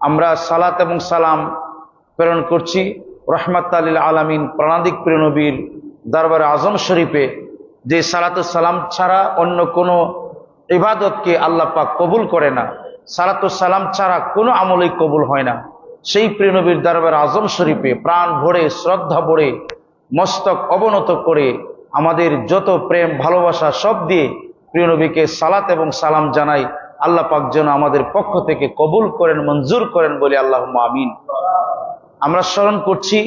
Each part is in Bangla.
আমরা সালাত এবং সালাম প্রেরণ করছি রহমাতুল লিল আলামিন প্রাণাদিক প্রিয় নবীর দরবারে আজম শরীফে, যে সালাতু সালাম ছাড়া অন্য কোনো ইবাদতকে আল্লাহ পাক কবুল করে না, সালাতু সালাম ছাড়া কোনো আমলই কবুল হয় না। সেই প্রিয় নবীর দরবারে আজম শরীফে প্রাণ ভরে শ্রদ্ধা ভরে মস্তক অবনত করে আমাদের যত প্রেম ভালোবাসা সব দিয়ে প্রিয় নবীকে সালাত এবং সালাম জানাই। আল্লাহ পাক যেন আমাদের পক্ষ থেকে কবুল করেন, মঞ্জুর করেন বলে আল্লাহুম্মা আমিন। আমরা স্মরণ করছি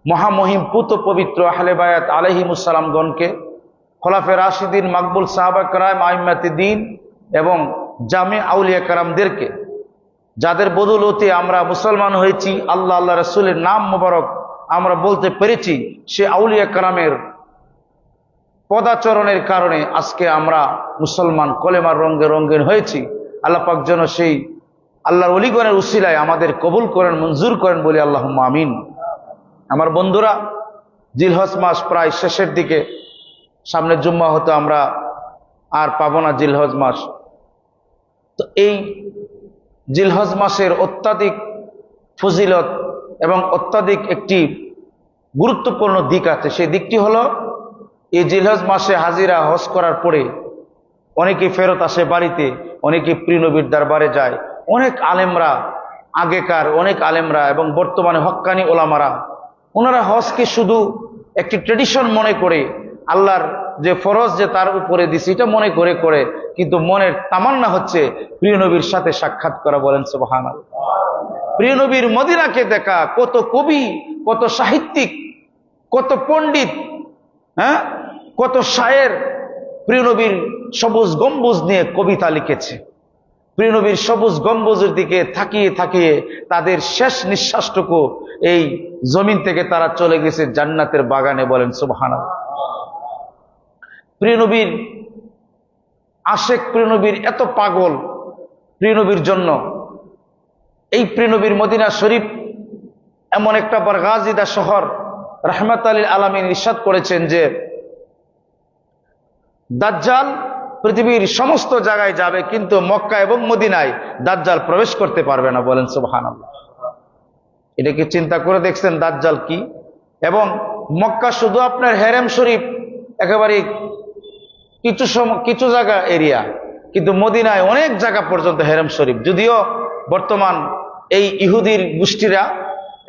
মহামহিম পুত পবিত্র আহলে বায়াত আলাইহিমুস সালামগণকে, খোলাফে রাশিদিন, মাকবুল সাহাবা কেরাম, আইম্মাতে দ্বীন এবং জামে আউলিয়া কেরামদেরকে, যাদের বদৌলতে আমরা মুসলমান হয়েছি, আল্লাহ আল্লাহ রাসূলের নাম মোবারক আমরা বলতে পেরেছি। সে আউলিয়া কেরামের পদাচরণের কারণে আজকে আমরা মুসলমান কলেমার রঙে রঙিন হয়েছি। আল্লাহ পাক যেন সেই আল্লাহর ওলিগণের উসিলায় আমাদের কবুল করেন, মঞ্জুর করেন বলে আল্লাহুম্মা আমিন। আমার বন্ধুরা, জিলহজ মাস প্রায় শেষের দিকে, সামনে জুম্মা হতে আমরা আর পাবো না জিলহজ মাস। তো এই জিলহজ মাসের অত্যাধিক ফজিলত এবং অত্যাধিক একটি গুরুত্বপূর্ণ দিক আছে। সেই দিকটি হলো, এই জিলহজ মাসে হাজিরা হজ করার পরে অনেকে ফেরত আসে বাড়িতে, অনেকে প্রিয় নবীর দরবারে যায়। অনেক আলেমরা, আগেকার অনেক আলেমরা এবং বর্তমানে হক্কানি ওলামারা, ওনারা হজকে শুধু একটি ট্রেডিশন মনে করে, আল্লাহর যে ফরজ যে তার উপরে দিছে এটা মনে করে করে, কিন্তু মনের তামান্না হচ্ছে প্রিয় নবীর সাথে সাক্ষাৎ করা। বলেন সুবহানাল্লাহ। প্রিয় নবীর মদিনাকে দেখা, কত কবি, কত সাহিত্যিক, কত পণ্ডিত, কত শায়ের প্রিয় নবীর সবুজ গম্বুজ নিয়ে কবিতা লিখেছে। প্রিয় নবীর সবুজ গম্বুজের দিকে তাকিয়ে তাকিয়ে তাদের শেষ নিঃশ্বাসটুকু এই জমিন থেকে তারা চলে গেছে জান্নাতের বাগানে। বলেন সুবহানাল্লাহ। প্রিয় নবীর আশেক, প্রিয় নবীর এত পাগল প্রিয় নবীর জন্য। এই প্রিয় নবীর মদিনা শরীফ এমন একটা বারগাজিদা শহর। রাহমাতুল লিল আলামিন ইরশাদ করেছেন যে দাজ্জাল পৃথিবীর সমস্ত জায়গায় যাবে, কিন্তু মক্কা এবং মদিনায় দাজ্জাল প্রবেশ করতে পারবে না। বলেন সুবহানাল্লাহ। এটা কি চিন্তা করে দেখছেন দাজ্জাল কি? এবং মক্কা শুধু আপনার হেরেম শরীফ একেবারে কিছু জায়গা এরিয়া, কিন্তু মদিনায় অনেক জায়গা পর্যন্ত হেরেম শরীফ। যদিও বর্তমান এই ইহুদির গোষ্ঠীরা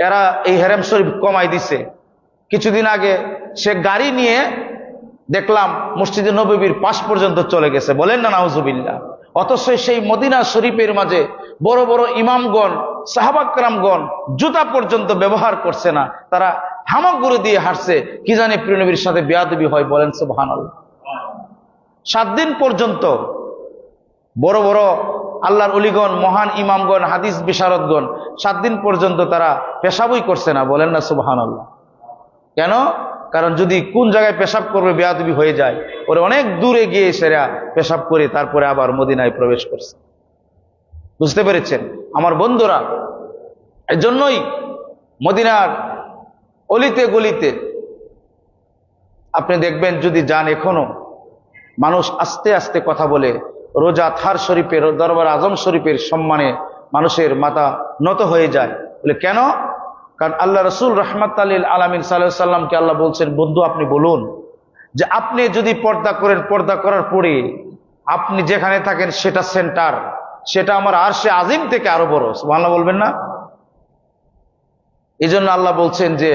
এরা এই হেরেম শরীফ কমাই দিছে। কিছুদিন আগে সে গাড়ি নিয়ে দেখলাম মসজিদে নববীর পাশ পর্যন্ত চলে গেছে। বলেন না নাউজুবিল্লাহ। অথচ সেই মদিনা শরীফের মাঝে বড় বড় ইমামগণ, সাহাবা কেরামগণ জুতা পর্যন্ত ব্যবহার করছে না, তারা হামাগুড়ি দিয়ে হাঁটছে। কি জানে প্রিয় নবীর সাথে বেয়াদবি হয়। বলেন সুবহানাল্লাহ। 7 দিন পর্যন্ত বড় বড় আল্লাহর ওলিগণ, মহান ইমামগণ, হাদিস বিশারদগণ 7 দিন পর্যন্ত তারা পেশাবই করছে না। বলেন না সুবহানাল্লাহ। কেন? কারণ যদি কোন জায়গায় পেশাব করবে বেয়াদবি হয়ে যায়, ওরা অনেক দূরে গিয়ে সেরা পেশাব করে তারপরে আবার মদিনায় প্রবেশ করছে। বুঝতে পেরেছেন আমার বন্ধুরা? এজন্যই মদিনার অলিতে গলিতে আপনি দেখবেন, যদি যান এখনো মানুষ আস্তে আস্তে কথা বলে। রোজা থার শরীফের, দরবার আজম শরীফের সম্মানে মানুষের মাথা নত হয়ে যায়। বলে কেন? কারণ আল্লাহ রসুল রাহমাতুল লিল আলামিন সাল্লাল্লাহু আলাইহি সাল্লামকে আল্লাহ বলছেন, বন্ধু আপনি বলুন যে আপনি যদি পর্দা করেন, পর্দা করার পরে আপনি যেখানে থাকেন সেটা সেন্টার, সেটা আমার আরশে আজিম থেকে আরো বড়। সুবহানাল্লাহ বলবেন না? এই জন্য আল্লাহ বলছেন যে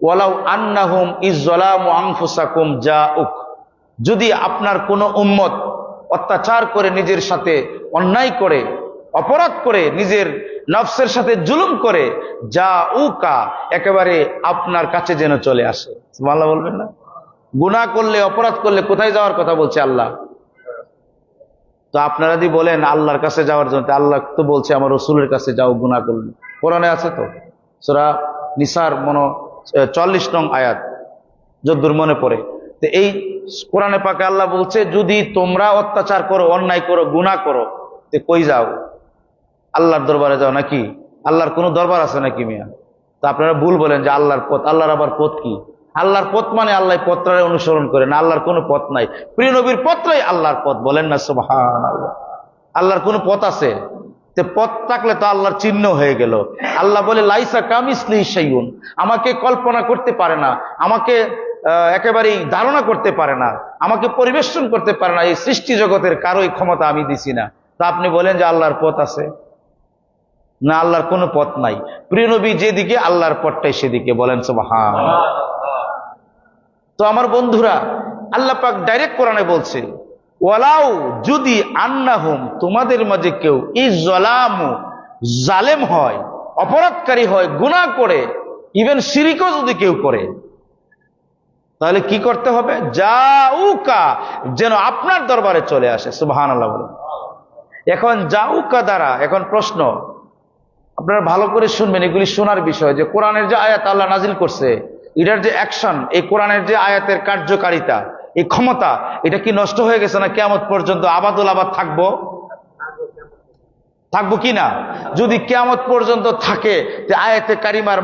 ওয়ালাউ আন্নাহুম ইযলামু আনফুসাকুম জাউক, যদি আপনার কোনো উম্মত অত্যাচার করে, নিজের সাথে অন্যায় করে, অপরাধ করে, নিজের নফসের সাথে জুলুম করে, জাউকা একেবারে আপনার কাছে যেন চলে আসে। সুবহানাল্লাহ বলবেন না? গুনাহ করলে, অপরাধ করলে কোথায় যাওয়ার কথা বলছে আল্লাহ? তো আপনারা যদি বলেন আল্লাহর কাছে যাওয়ার জন্য, আল্লাহ তো বলছে আমার রাসূলের কাছে যাও গুনাহ করলে। কোরআনে আছে তো, সূরা নিসার 40 নং আয়াত, যদ্দূর মনে পড়ে। তো এই কোরআনে পাকে আল্লাহ বলছে, যদি তোমরা অত্যাচার করো, অন্যায় করো, গুনাহ করো, তো কই যাও? আল্লাহর দরবারে যাও নাকি? আল্লাহর কোনো দরবার আছে নাকি মিয়া? তো আপনারা ভুল বলেন যে আল্লাহর পথ। আল্লাহর আবার পথ কি? আল্লাহর পথ মানে আল্লাহ পথটারে অনুসরণ করে না, আল্লাহর কোনো পথ নাই। প্রিয় নবীর পথটাই আল্লাহর পথ। বলেন না সুবহানাল্লাহ। আল্লাহর কোনো পথ আছে? তে পথ থাকলে তো আল্লাহর চিহ্ন হয়ে গেল। আল্লাহ বলে লাইসা কামিসলিহি শাইউন, আমাকে কল্পনা করতে পারে না, আমাকে একেবারেই ধারণা করতে পারে না, আমাকে পরিবেশন করতে পারে না, এই সৃষ্টি জগতের কারোই ক্ষমতা আমি দিছি না। তা আপনি বলেন যে আল্লাহর পথ আছে? না, আল্লাহর কোনো পথ নাই। প্রিয় নবী যেদিকে, আল্লাহর পথটাই সেদিকে। বলেন সুবহানাল্লাহ। তো আমার বন্ধুরা, আল্লাহ পাক ডাইরেক্ট কোরআনে বলছে, ওয়ালাউ, যদি আন্নাহুম, তোমাদের মাঝে কেউ ইজ্জালামু, জালেম হয়, অপরাধকারী হয়, গুনাহ করে, ইভেন শিরিকও যদি কেউ করে, তাহলে কি করতে হবে? জাউকা, যেন আপনার দরবারে চলে আসে। সুবহানাল্লাহ বলেন। এখন জাউকা দ্বারা, এখন প্রশ্ন, আপনারা ভালো করে শুনবেন, এগুলি শোনার বিষয়, যে কোরআনের যে আয়াত আল্লাহ নাজিল করছে, এটার যে অ্যাকশন, এই কোরআনের যে আয়াতের কার্যকারিতা, এই ক্ষমতা, এটা কি নষ্ট হয়ে গেছে না কিয়ামত পর্যন্ত আবাদুল আবাদ থাকবো কিনা? যদি কিয়ামত পর্যন্ত থাকে, যে আয়াতে কারিমার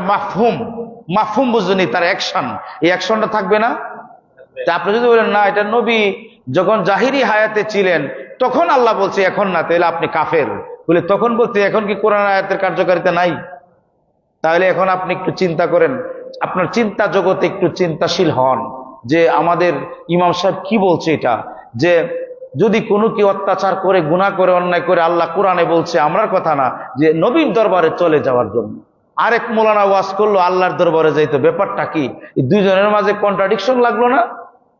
মাফহুম বুঝুনি, তার অ্যাকশন, এই অ্যাকশনটা থাকবে না? তা আপনি যদি বলেন না, এটা নবী যখন জাহিরি হায়াতে ছিলেন তখন আল্লাহ বলছে, এখন না, তাহলে আপনি কাফের বলে। তখন বলতে এখন কি কোরআন আয়াতের কার্যকারিতা নাই? তাহলে এখন আপনি একটু চিন্তা করেন, আপনার চিন্তা জগতে একটু চিন্তাশীল হন, যে আমাদের ইমাম সাহেব কি বলছে, এটা যে যদি কোনো কি অত্যাচার করে, গুনাহ করে, অন্যায় করে, আল্লাহ কোরআনে বলছে, আমরার কথা না, যে নবীর দরবারে চলে যাওয়ার জন্য। আরেক মৌলানা ওয়াজ করলো আল্লাহর দরবারে যাইতো। ব্যাপারটা কি? এই দুইজনের মাঝে কন্ট্রাডিকশন লাগলো না?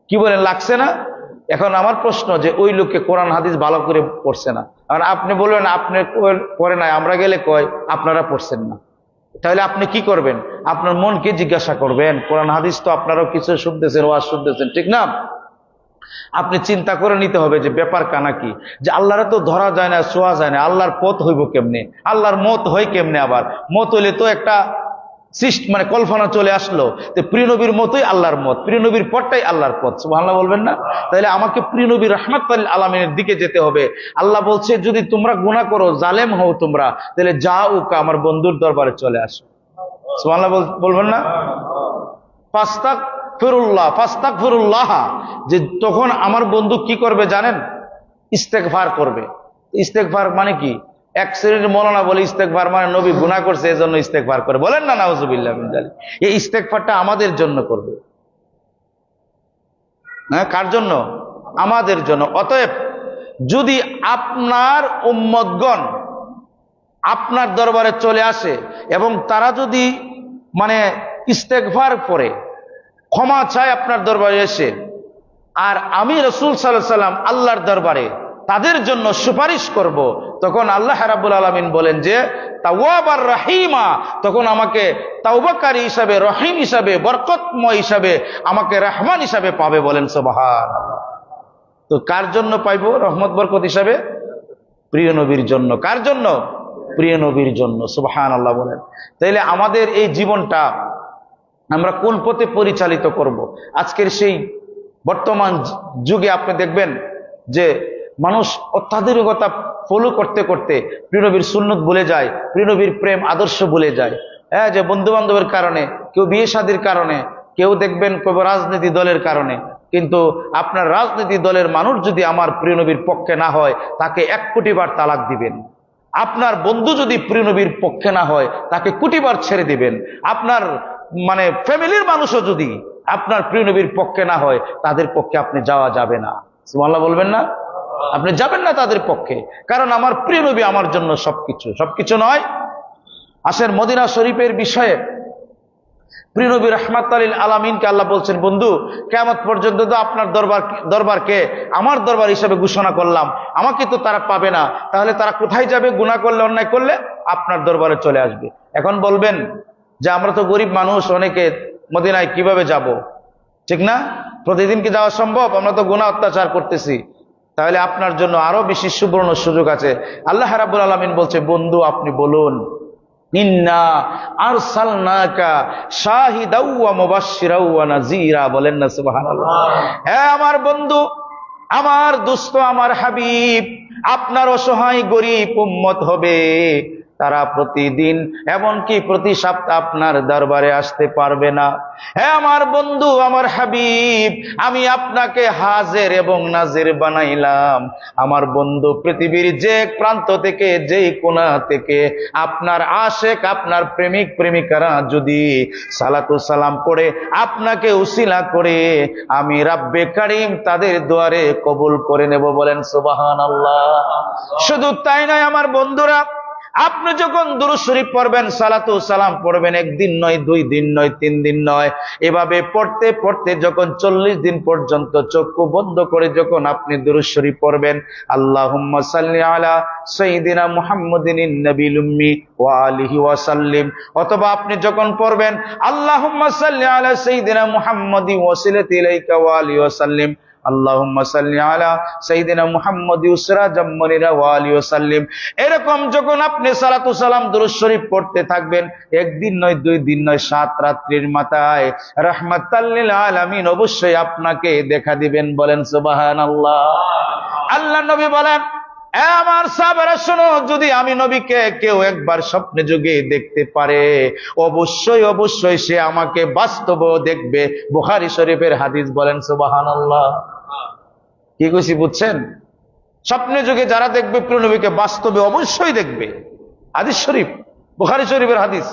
কি বলেন, লাগছে না? এখন আমার প্রশ্ন, যে ওই লোককে কোরআন হাদিস ভালো করে পড়ছে না, আর আপনি বলবেন আপনি পড়ে নাই, আমরা গেলে কয় আপনারা পড়ছেন না। তাহলে আপনি কি করবেন? আপনার মনকে জিজ্ঞাসা করবেন, কোরআন হাদিস তো আপনারাও কিছু শুনতেছেন, ওয়াজ শুনতেছেন, ঠিক না? আপনি চিন্তা করে নিতে হবে যে ব্যাপার কানা কি, যে আল্লাহরে তো ধরা যায় না, ছোঁয়া যায় না, আল্লাহর পথ হইব কেমনে, আল্লাহর মত হয় কেমনে? আবার মত হইলে তো একটা মানে কল্পনা চলে আসলো, তো প্রিয় নবীর মতই আল্লাহর মত, প্রিয় নবীর পথটাই আল্লাহর পথ। সুবহানাল্লাহ বলবেন না? তাহলে আমাকে প্রিয় নবী রাহমাতুল আলামিনের দিকে যেতে হবে। আল্লাহ বলছে, যদি তোমরা গুনাহ করো, জালেম হও তোমরা, তাহলে যাউকা, আমার বন্ধুর দরবারে চলে আসো। সুবহানাল্লাহ বলবেন না? ফাস্তাগফিরুল্লাহ, যে তখন আমার বন্ধু কি করবে জানেন? ইস্তেগফার করবে। ইস্তেগফার মানে কি? এক শ্রেণীর মৌলানা বলে ইস্তেগফার মানে নবী গুনাহ করছে এজন্য ইস্তেগফার করে। বলেন না নাউজুবিল্লাহ মিন যালিক। এই ইস্তেগফারটা আমাদের জন্য করবে, হ্যাঁ? কার জন্য? আমাদের জন্য। অতএব যদি আপনার উম্মতগণ আপনার দরবারে চলে আসে এবং তারা যদি মানে ইস্তেগফার করে, ক্ষমা চায় আপনার দরবারে এসে, আর আমি রাসূল সাল্লাল্লাহু আলাইহি সাল্লাম আল্লাহর দরবারে তাদের জন্য সুপারিশ করব, তখন আল্লাহ রাব্বুল আলামিন বলেন যে তাওয়াবার রাহিমা, তখন আমাকে তাওবাকারী হিসাবে, রহিম হিসাবে, বরকতময় হিসাবে, আমাকে রহমান হিসাবে পাবে। বলেন সুবহানাল্লাহ। তো কার জন্য পাইব রহমত বরকত হিসাবে? প্রিয় নবীর জন্য। কার জন্য? প্রিয় নবীর জন্য। সুবহানাল্লাহ বলেন। তাইলে আমাদের এই জীবনটা আমরা কোন পথে পরিচালিত করব? আজকের সেই বর্তমান যুগে আপনি দেখবেন যে মানুষ অত্যাধুনিকতা ফলো করতে করতে প্রিয় নবীর সুন্নত ভুলে যায়, প্রিয় নবীর প্রেম আদর্শ ভুলে যায়। হ্যাঁ, যে বন্ধু বান্ধবের কারণে, কেউ বিয়ে শাদীর কারণে, কেউ দেখবেন কেউ রাজনীতি দলের কারণে। কিন্তু আপনার রাজনীতি দলের মানুষ যদি আমার প্রিয় নবীর পক্ষে না হয়, তাকে 1 কোটি বার তালাক দিবেন। আপনার বন্ধু যদি প্রিয় নবীর পক্ষে না হয়, তাকে কোটিবার ছেড়ে দিবেন। আপনার মানে ফ্যামিলির মানুষও যদি আপনার প্রিয় নবীর পক্ষে না হয়, তাদের পক্ষে আপনি যাওয়া যাবে না। সুবহানাল্লাহ বলবেন না? আপনি যাবেন না তাদের পক্ষে, কারণ আমার প্রিয় নবী আমার জন্য সবকিছু। সবকিছু নয়। আসেন মদিনা শরীফের বিষয়ে। প্রিয় নবী রাহমাতুল লিল আলামিনকে আল্লাহ বলছেন, বন্ধু কিয়ামত পর্যন্ত তো আপনার দরবারকে আমার দরবার হিসেবে ঘোষণা করলাম, আমাকে তো তারা পাবে না, তাহলে তারা কোথায় যাবে? গুনাহ করলে, অন্যায় করলে আপনার দরবারে চলে আসবে। এখন বলবেন যে আমরা তো গরিব মানুষ, অনেকে মদিনায় কিভাবে যাব? ঠিক না? প্রতিদিন কি যাওয়া সম্ভব? আমরা তো গুনাহ অত্যাচার করতেছি। তাহলে আপনার জন্য আরো বেশি সুবর্ণ সুযোগ আছে। আল্লাহ রাব্বুল আলামিন বলছে, বন্ধু আপনি বলুন, ইন্না আরসালনাকা শাহিদাও ওয়া মুবাশশিরাও ওয়া নাযীরা। বলেন না সুবহানাল্লাহ। হ্যাঁ আমার বন্ধু, আমার দোস্ত, আমার হাবিব, আপনার অসহায় গরিব উম্মত হবে, তারা প্রতিদিন এমনকি প্রতি সপ্তাহ আপনার দরবারে আসতে পারবে না। হে আমার বন্ধু, আমার হাবিব, আমি আপনাকে হাজির এবং নাজির বানাইলাম। আমার বন্ধু, পৃথিবীর যে প্রান্ত থেকে, যেই কোণা থেকে আপনার আশেক, আপনার প্রেমিক প্রেমিকারা যদি সালাতু সালাম পড়ে আপনাকে উসিলা করে, আমি রাব্বে কারীম তাদের দুয়ারে কবুল করে নেব। বলেন সুবহানাল্লাহ। শুধু তাই নয় আমার বন্ধুরা, আপনি যখন দুরূদ শরীফ পড়বেন, সালাতু সালাম পড়বেন, একদিন নয়, 2 দিন নয়, 3 দিন নয়, এভাবে পড়তে পড়তে যখন 40 দিন পর্যন্ত চক্ষু বন্ধ করে যখন আপনি দুরূদ শরীফ পড়বেন, আল্লাহুম্মা সাল্লি আলা সাইয়্যিদিনা মুহাম্মাদিন নবিয়্যিল উম্মি ওয়া আলিহি ওয়া সাল্লিম, অথবা আপনি যখন পড়বেন আল্লাহুম্মা সাল্লি আলা সাইয়্যিদিনা মুহাম্মাদি ওয়াসিলাতি ইলাইকা ওয়া আলিহি ওয়া সাল্লিম, আল্লাহুম্মা সাল্লি আলা সাইয়্যিদিনা মুহাম্মাদি সিরাজাম মুনিরা ওয়া আলিহি ওয়া সাল্লিম, এরকম যখন আপনি সালাতু সালাম দুরূদ শরীফ পড়তে থাকবেন, একদিন নয়, 2 দিন নয়, 7 রাত্রির মাথায় রাহমাতাল লিল আলামিন অবশ্যই আপনাকে দেখা দিবেন। বলেন সুবহানাল্লাহ। আল্লাহ নবী বলেন, আমার সাহাবারা শোনো, যদি আমি নবীকে কেউ একবার স্বপ্নে যোগে দেখতে পারে, অবশ্যই অবশ্যই সে আমাকে বাস্তব দেখবে। বুখারী শরীফের হাদিস। বলেন সুবহানাল্লাহ। কি কইছি বুঝছেন? স্বপ্নে যোগে যারা দেখবে প্রিয় নবীকে, বাস্তবে অবশ্যই দেখবে। হাদিস শরীফ, বুখারী শরীফের হাদিস।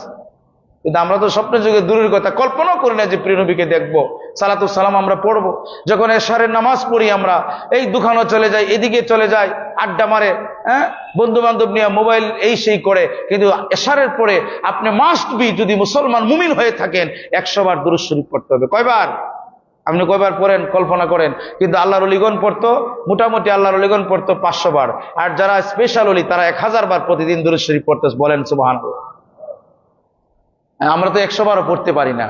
কিন্তু আমরা তো স্বপ্নে যুগে দূরের কথা কল্পনাও করি না যে প্রিয় নবীকে দেখবো। সালাতু সালাম আমরা পড়বো, যখন এশারের নামাজ পড়ি আমরা এই দোকানে চলে যাই, এদিকে চলে যাই, আড্ডা মারে, বন্ধু বান্ধব নিয়ে মোবাইল এই সেই করে। কিন্তু এশারের পরে আপনি মাস্ট বি, যদি মুসলমান মুমিন হয়ে থাকেন, 100 বার দুরূদ শরীফ পড়তে হবে। কয়বার? আপনি কয়বার পড়েন কল্পনা করেন। কিন্তু আল্লাহর ওলিগণ পড়তো, মোটামুটি আল্লাহর ওলিগণ পড়তো 500 বার, আর যারা স্পেশাল ওলি তারা 1000 বার প্রতিদিন দুরূদ শরীফ পড়তে। বলেন সুবহানাল্লাহ। আমরা তো 100 বারও পড়তে পারি না।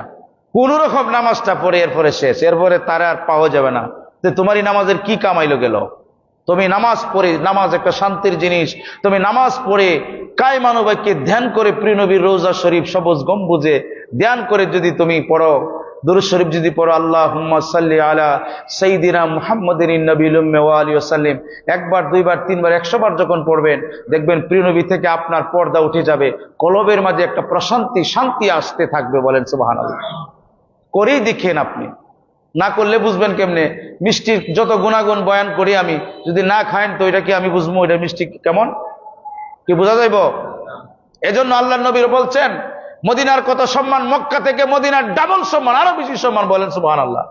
কোন রকম নামাজটা পড়ে এরপরে শেষ, এরপরে তারা আর পাওয়া যাবে না। যে তোমারই নামাজের কি কামাইলো গেল? তুমি নামাজ পড়ে, নামাজ একটা শান্তির জিনিস, তুমি নামাজ পড়ে কায়মানুবাক্যে ধ্যান করে প্রিয় নবীর রওজা শরীফ সবুজ গম্বুজে ধ্যান করে যদি তুমি পড়ো, দুরূদ শরীফ যদি পড়ো, আল্লাহুম্মা সাল্লি আলা সাইয়্যিদিনা মুহাম্মাদিন নবিয়্যিল উম্মি ওয়া আলিহি ওয়া সাল্লিম, 1 বার 2 বার 3 বার 100 বার যখন পড়বেন, দেখবেন প্রিয় নবী থেকে আপনার পর্দা উঠে যাবে, কলবের মাঝে একটা প্রশান্তি, শান্তি আসতে থাকবে। বলেন সুবহানাল্লাহ। করেই দেখেন আপনি, না করলে বুঝবেন কেমনে? মিষ্টির যত গুণাগুণ বয়ান করি আমি, যদি না খায়েন তো এটা কি আমি বুঝবো এটা মিষ্টি কেমন? কি বোঝা যাইব? এজন্য আল্লাহ নবী বলছেন, মদিনার কত সম্মান, মক্কা থেকে মদিনার ডাবল সম্মান, আরো বেশি সম্মান। বলেন সুবহানাল্লাহ।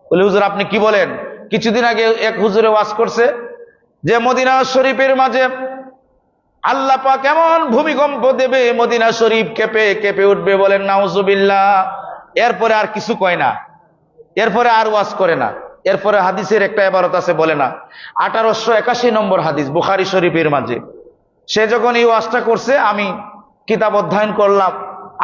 বলে হুজুর আপনি কি বলেন? কিছুদিন আগে এক হুজুরে ওয়াজ করছে যে মদিনা শরীফের মাঝে আল্লাহ পাক এমন ভূমিকম্প দেবে, মদিনা শরীফ কেঁপে কেঁপে উঠবে। বলেন নাউজুবিল্লাহ। এরপরে আর কিছু কয় না, এরপরে আর ওয়াজ করে না। এরপরে হাদিসের একটা ইবারত আছে, বলে না 1881 নম্বর হাদিস বুখারী শরীফের মাঝে। সে যখন এই ওয়াজটা করছে, আমি কিতাব অধ্যয়ন করলাম,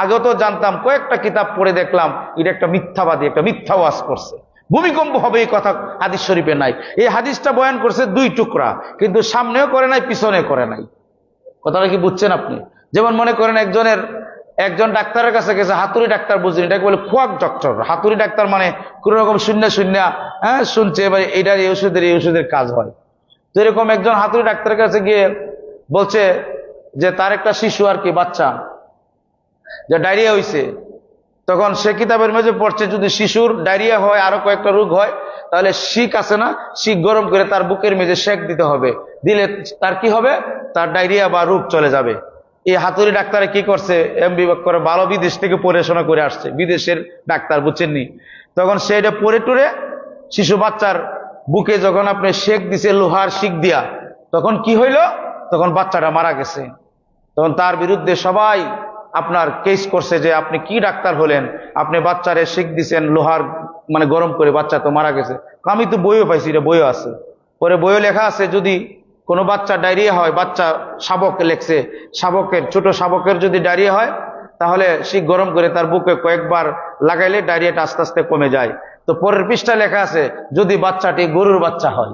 আগেও তো জানতাম, কয়েকটা কিতাব পড়ে দেখলাম এটা একটা মিথ্যাবাদী, একটা মিথ্যা ওয়াজ করছে। ভূমিকম্প হবে এই কথা হাদিস শরীফে নাই। এই হাদিসটা বয়ান করছে 2 টুকরা, কিন্তু সামনেও করে নাই, পিছনে করে নাই। কথাটা কি বুঝছেন আপনি? যেমন মনে করেন একজন ডাক্তারের কাছে গেছে, হাতুড়ি ডাক্তার, বুঝলেন, এটাকে বলে খোয়াক ডক্টর। হাতুড়ি ডাক্তার মানে কোন রকম শূন্য শুনছে, এবার এইটার এই ওষুধের কাজ হয়। তো এরকম একজন হাতুড়ি ডাক্তারের কাছে গিয়ে বলছে যে তার একটা শিশু আর কি, বাচ্চা, যে ডায়রিয়া হয়েছে। তখন সে কিতাবের মধ্যে পড়ছে, যদি শিশুর ডায়রিয়া হয়, আরো কয়েকটা রোগ হয়, তাহলে শিক আছে না, শিক গরম করে তার বুকের মেঝে সেক দিতে হবে, দিলে তার কি হবে? তার ডায়রিয়া বা রোগ চলে যাবে। এই হাতুড়ি ডাক্তারে কি করছে, এমবিবিএস করে, ভালো বিদেশ থেকে পড়াশোনা করে আসছে, বিদেশের ডাক্তার, বুঝছেননি? তখন সে এটা পড়ে টুরে শিশু বাচ্চার বুকে যখন আপনি সেক দিছে লোহার শিক দিয়া, তখন কি হইল? তখন বাচ্চাটা মারা গেছে। তখন তার বিরুদ্ধে সবাই আপনার কেস করছে যে আপনি কি ডাক্তার হলেন, আপনি বাচ্চারে শিক দিছেন লোহার মানে গরম করে, বাচ্চা তো মারা গেছে। আমি তো বইও পাইছি, এটা বইও আছে, পরে বইও লেখা আছে, যদি কোনো বাচ্চা ডায়রিয়া হয়, বাচ্চা শাবক লেখছে, শাবকের, ছোট শাবকের যদি ডায়রিয়া হয়, তাহলে শিক গরম করে তার বুকে কয়েকবার লাগাইলে ডায়রিয়াটা আস্তে আস্তে কমে যায়। তো পরের পৃষ্ঠা লেখা আছে, যদি বাচ্চাটি গরুর বাচ্চা হয়,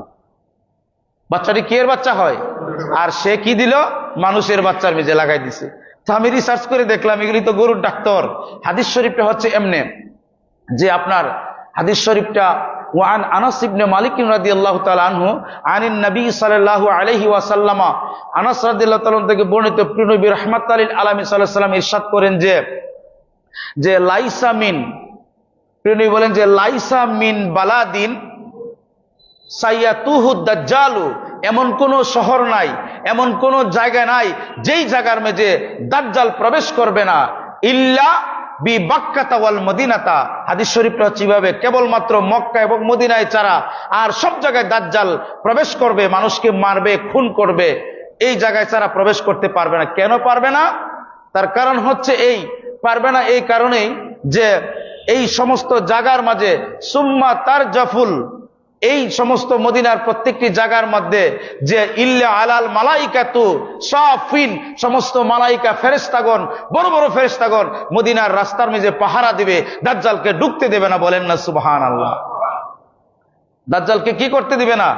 বাচ্চাটি কি এর বাচ্চা হয়, আর সে কি দিল? মানুষের বাচ্চার মেঝে লাগাই দিছে। তো আমি রিসার্চ করে দেখলাম, এগুলি তো গরুর ডাক্তার। হাদিস শরীফটা হচ্ছে এমনে যে আপনার হাদিস শরীফটা ওয়ান আনাস ইবনে মালিক রাদিয়াল্লাহু তাআলা আনহু আনিন নবী সাল্লাল্লাহু আলাইহি ওয়াসাল্লাম, আনাস রাদিয়াল্লাহু তাআলা থেকে বর্ণিত, প্রিয় নবী রাহমাতুল লিল আলামিন সাল্লাল্লাহু আলাইহি ওয়াসাল্লাম ইরশাদ করেন যে লাইসা মিন, প্রিয় নবী বলেন যে লাইসা মিন বালাদিন সাইয়াতুহু দাজ্জালু, এমন কোন শহর নাই, এমন কোন জায়গা নাই যেই জায়গার মধ্যে দাজ্জাল প্রবেশ করবে না, ইল্লা বি বাক্কাতা ওয়াল মদিনাতা। হাদিস শরীফটা হচ্ছে এভাবে, কেবলমাত্র মক্কা এবং মদিনায় ছাড়া আর সব জায়গায় দাজ্জাল প্রবেশ করবে, মানুষকে মারবে, খুন করবে, এই জায়গায় ছাড়া প্রবেশ করতে পারবে না। কেন পারবে না? তার কারণ হচ্ছে এই পারবে না এই কারণেই যে এই সমস্ত জায়গার মাঝে সুম্মা তার জাফুল, এই সমস্ত মদিনার প্রত্যেকটি জায়গার মধ্যে যে ইল্লা আলাল মালাইকাতু সাফিন, সমস্ত মালাইকা ফেরেশতাগণ, বড় বড় ফেরেশতাগণ মদিনার রাস্তার মাঝে পাহারা দিবে, দাজ্জালকে ঢুকতে দেবে না। বলেন না সুবহানাল্লাহ। দাজ্জালকে কি করতে দিবে না?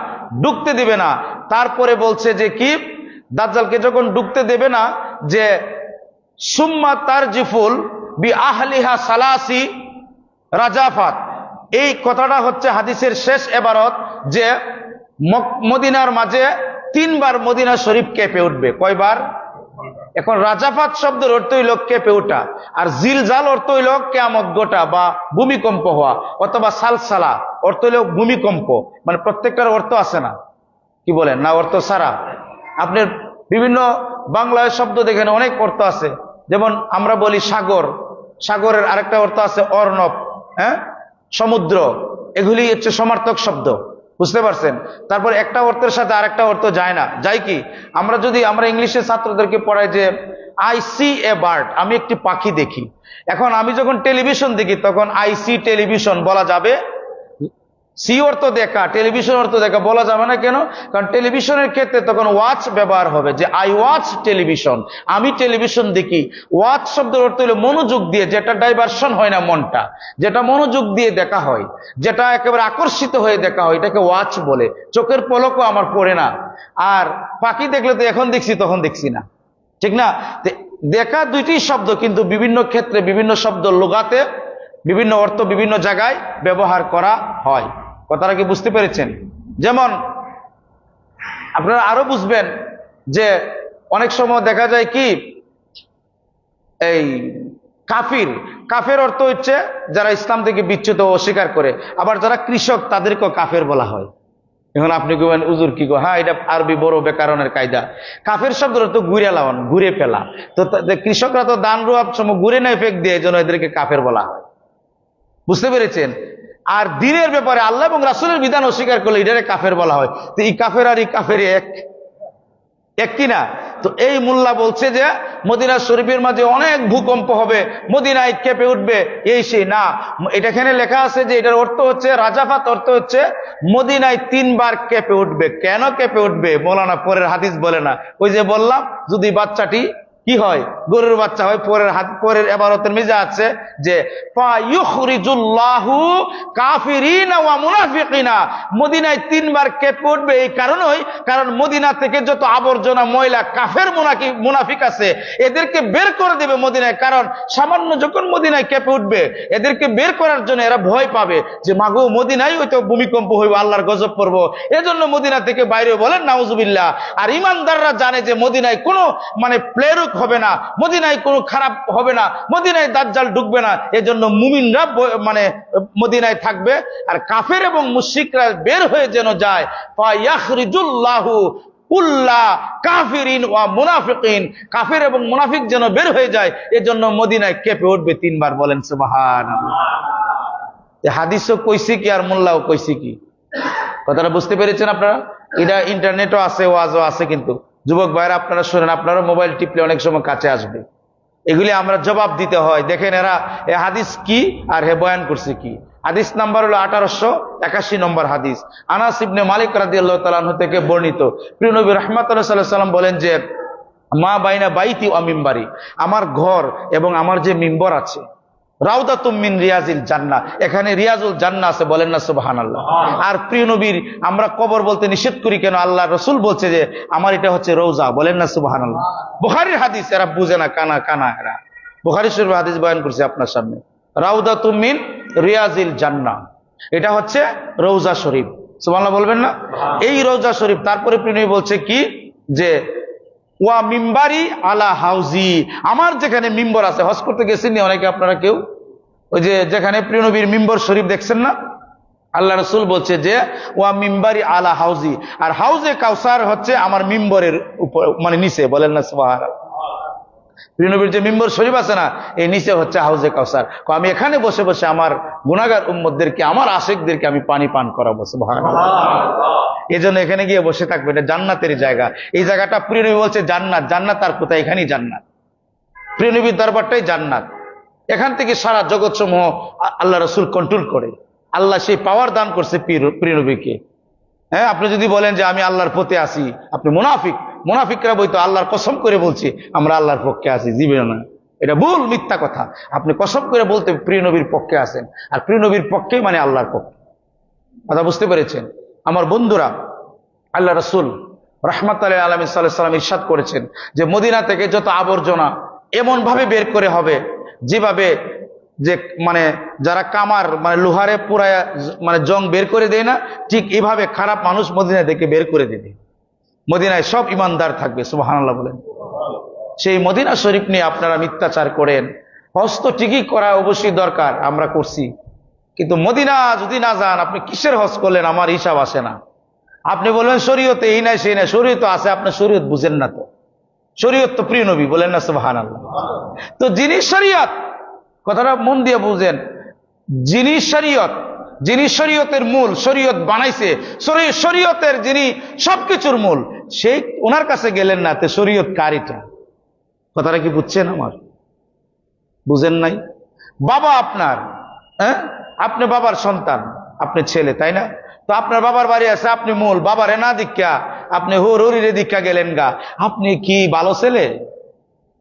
ঢুকতে দিবে না। তারপরে বলছে যে কি, দাজ্জালকে যখন ঢুকতে দেবে না, যে সুম্মা তারজিফুল বি আহলিহা সালাসি রাজাফাত, এই কথাটা হচ্ছে হাদিসের শেষ এবারত, যে মদিনার মাঝে 3 বার মদিনা শরীফ কেঁপে উঠবে। কয়বার? এখন রাজাফাত শব্দের অর্থ হইল কেঁপে ওঠা, আর জিলজাল অর্থ হইল কিয়ামত ঘটা বা ভূমিকম্প হওয়া, অথবা সালসালা অর্থ হইল ভূমিকম্প। মানে প্রত্যেকটার অর্থ আছে না, কি বলেন না? অর্থ ছাড়া আপনি বিভিন্ন বাংলায় শব্দ দেখেন অনেক অর্থ আছে। যেমন আমরা বলি সাগর, সাগরের আরেকটা অর্থ আছে অর্ণব, হ্যাঁ, সমুদ্র, এগুলি হচ্ছে সমার্থক শব্দ, বুঝতে পারছেন? তারপর একটা অর্থের সাথে আরেকটা অর্থ যায় না। যায় কি? আমরা ইংলিশে ছাত্রদেরকে পড়াই যে আই সি এ বার্ড, আমি একটি পাখি দেখি। এখন আমি যখন টেলিভিশন দেখি তখন আই সি টেলিভিশন বলা যাবে? সি অর্থ দেখা, টেলিভিশন অর্থ দেখা বলা যাবে না। কেন? কারণ টেলিভিশনের ক্ষেত্রে তখন ওয়াচ ব্যবহার হবে, যে আই ওয়াচ টেলিভিশন, আমি টেলিভিশন দেখি। ওয়াচ শব্দের অর্থ হলো মনোযোগ দিয়ে, যেটা ডাইভার্সন হয় না মনটা, যেটা মনোযোগ দিয়ে দেখা হয়, যেটা একেবারে আকর্ষিত হয়ে দেখা হয়, এটাকে ওয়াচ বলে। চোখের পলকও আমার পড়ে না। আর পাখি দেখলে তো এখন দেখছি তখন দেখছি না, ঠিক না? দেখা দুইটি শব্দ, কিন্তু বিভিন্ন ক্ষেত্রে বিভিন্ন শব্দ লুগাতে বিভিন্ন অর্থ বিভিন্ন জায়গায় ব্যবহার করা হয়। কথাটা কি বুঝতে পেরেছেন? যেমন আপনারা আরো বুঝবেন যে অনেক সময় দেখা যায় কি, এই কাফির, কাফের অর্থ হচ্ছে যারা ইসলাম থেকে বিচ্যুত অস্বীকার করে। আবার যারা কৃষক তাদেরকেও কাফের বলা হয়। এখন আপনি বলবেন হুজুর কি গো? হ্যাঁ, এটা আরবি বড় ব্যাকরণের কায়দা। কাফের শব্দ তো ঘুরে লাওয়ান, ঘুরে ফেলা। তো কৃষকরা তো ধান রোয়ার সময় ঘুরে নেয় ফেক দিয়ে, জন্য এদেরকে কাফের বলা হয়। বুঝতে পেরেছেন? আর দিনের ব্যাপারে আল্লাহ এবং রাসূলের বিধান অস্বীকার করলে এটারে কাফের বলা হয়। তো এই কাফের আর এই কাফের এক কিনা? তো এই মোল্লা বলছে যে মদিনা শরীফের মাঝে অনেক ভূকম্প হবে, মদিনায় কেঁপে উঠবে, এই সেই না। এখানে লেখা আছে যে এটার অর্থ হচ্ছে রাজাফাত, অর্থ হচ্ছে মদিনায় 3 বার কেঁপে উঠবে। কেন কেঁপে উঠবে মৌলানা পরের হাদিস বলে না। ওই যে বললাম, যদি বাচ্চাটি কি হয়, গরুর বাচ্চা হয়, পরের এবারতের মিজা আছে যে ফায়ুখরিজুল্লাহু কাফিরিনা ওয়া মুনাফিকিনা, মদিনায় 3 বার কেঁপে উঠবে। এই কারণেই, কারণ মদিনা থেকে যত আবর্জনা, ময়লা, কাফের মুনাফিক আছে, এদেরকে বের করে দেবে মদিনায়। কারণ সামান্য যখন মদিনায় কেঁপে উঠবে, এদেরকে বের করার জন্য এরা ভয় পাবে যে মাগো মদিনায় হয়তো ভূমিকম্প হইব, আল্লাহর গজব পড়বো, এজন্য মদিনা থেকে বাইরে বলেন নাউজুবিল্লাহ। আর ইমানদাররা জানে যে মদিনায় কোনো প্লেরুক হবে না, মদিনায় কোনো খারাপ হবে না, মদিনায় দাজ্জাল ঢুকবে না, এজন্য মুমিনরা মদিনায় থাকবে। আর কাফের এবং মুশরিকরা বের হয়ে যেন যায়। ফায়াখরিজুল্লাহু কুল্লা কাফিরিন ওয়া মুনাফিকিন, কাফের এবং মুনাফিক যেন বের হয়ে যায়, এজন্য মদিনায় কেঁপে উঠবে 3 বার। বলেন সুবহানাল্লাহ। হাদিসও কইছি কি আর মোল্লাও কইছি কি? কথাটা বুঝতে পেরেছেন আপনারা? এটা ইন্টারনেটও আছে, ওয়াজও আছে। কিন্তু যুবক ভাইরা আপনারা শুনেন, আপনারা মোবাইল টিপলে অনেক সময় কাছে আসবে, এগুলি আমরা জবাব দিতে হয়। দেখেন এরা এ হাদিস কি আর হে বয়ান করছে কি। হাদিস নাম্বার হলো 1881 নম্বর হাদিস। আনাস ইবনে মালিক রাদিয়াল্লাহু তাআলা আনহু থেকে বর্ণিত, প্রিয় নবী রাহমাতুল্লাহ সাল্লাল্লাহু আলাইহি ওয়াসাল্লাম বলেন যে মা বাইনা বাইতি ওয়া মিম্বারি, আমার ঘর এবং আমার যে মিম্বর আছে, রাউদাতুম মিন রিয়াজিল জান্নাহ, এখানে রিয়াজুল জান্নাহ আছে। বলেন না সুবহানাল্লাহ। আর প্রিয় নবীর আমরা কবর বলতে নিষেধ করি কেন? আল্লাহ রাসূল বলছে যে আমার এটা হচ্ছে রওজা। বলেন না সুবহানাল্লাহ। বুখারীর হাদিস, এরা বুঝে না, কানা এরা। বুখারী শরীফের হাদিস বয়ান করছে আপনার সামনে, রাউদাতুম মিন রিয়াজিল জান্নাহ। এটা হচ্ছে রওজা শরীফ, সুবহানাল্লাহ বলবেন না? এই রওজা শরীফ। তারপরে প্রিয় নবী বলছে কি যে ওয়া মিম্বারি আলা হাউজি, আমার যেখানে মিম্বর আছে। হজ করতে গেছেন নি অনেকে আপনারা কেউ? ওই যে যেখানে প্রিয় নবীর মিম্বর শরীফ দেখছেন না? আল্লাহ রসুল বলছে যে ওয়া মিম্বারি আলা হাউজি, আর হাউজে কাউসার হচ্ছে আমার মিম্বরের উপর, মানে নিচে, বলেন না সুবহানাল্লাহ। প্রিয় নবীর যে মিম্বর শরীফ আছে না, এই নিচে হচ্ছে হাউজে কাউসার। আমি এখানে বসে বসে আমার গুনাহগার উম্মতদেরকে, আমার আশিকদেরকে আমি পানি পান করাবো, সুবহানাল্লাহ। এই জন্য এখানে গিয়ে বসে থাকবে, এটা জান্নাতের জায়গা। এই জায়গাটা প্রিয় নবী বলছে জান্নাত। জান্নাত আর কোথায়? এখানেই জান্নাত। প্রিয় নবীর দরবারটাই জান্নাত। এখান থেকে সারা জগৎ সমূহ আল্লাহ রসুল কন্ট্রোল করে। আল্লাহ সেই পাওয়ার দান করছে প্রিয় নবীকে। হ্যাঁ, আপনি যদি বলেন যে আমি আল্লাহর পথে আসি, আপনি মুনাফিক। মুনাফিকরা বলতো আল্লাহর কসম করে বলছি আমরা আল্লাহর পক্ষে আছি, জীবে না। এটা ভুল, মিথ্যা কথা। আপনি কসম করে বলতে প্রিয় নবীর পক্ষে আছেন, আর প্রিয় নবীর পক্ষে মানে আল্লাহর পক্ষে। কথা বুঝতে পেরেছেন আমার বন্ধুরা? আল্লাহ রসুল রাহমাতুল লিল আলামিন সাল্লাল্লাহু আলাইহি ওয়াসাল্লাম ইরশাদ করেছেন যে মদিনা থেকে যত আবর্জনা এমন ভাবে বের করে হবে, যেভাবে যে মানে যারা কামার মানে লোহারে পুরায় মানে জং বের করে দেয় না, ঠিক এইভাবে খারাপ মানুষ মদিনা থেকে বের করে দেবে। মদিনায় সব ইমানদার থাকবে, সুবহানাল্লাহ বলেন। সেই মদিনা শরীফ নিয়ে আপনারা মিথ্যাচার করেন। হজ তো ঠিকই করা অবশ্যই দরকার, আমরা করছি, কিন্তু মদিনা যদি না যান আপনি কিসের হজ করলেন আমার হিসাব আসে না। আপনি বলবেন শরীয়তে এই নাই সেই নাই, শরীয়ত আছে, আপনি শরীয়ত বুঝেন না। তো শরীয়ত তো প্রিয় নবী, বলেন না সুবহানাল্লাহ। তো যিনি শরীয়ত, কথাটা মন দিয়ে বুঝেন, যিনি শরীয়ত, যিনি শরীয়তের মূল, শরীয়ত বানাইছে, শরীয়তের যিনি সবকিছুর মূল, সেই ওনার কাছে গেলেন না, তে শরীয়ত কারিটা। কথাটা কি বুঝছেন আমার? বুঝেন নাই? বাবা আপনার, হ্যাঁ, আপনি বাবার সন্তান, আপনি ছেলে, তাই না? তো আপনার বাবার বাড়ি আছে, আপনি মূল, বাবারে না দীক্ষা আপনি হরিরে দীক্ষা গেলেন গা। আপনি কি ভালো ছেলে?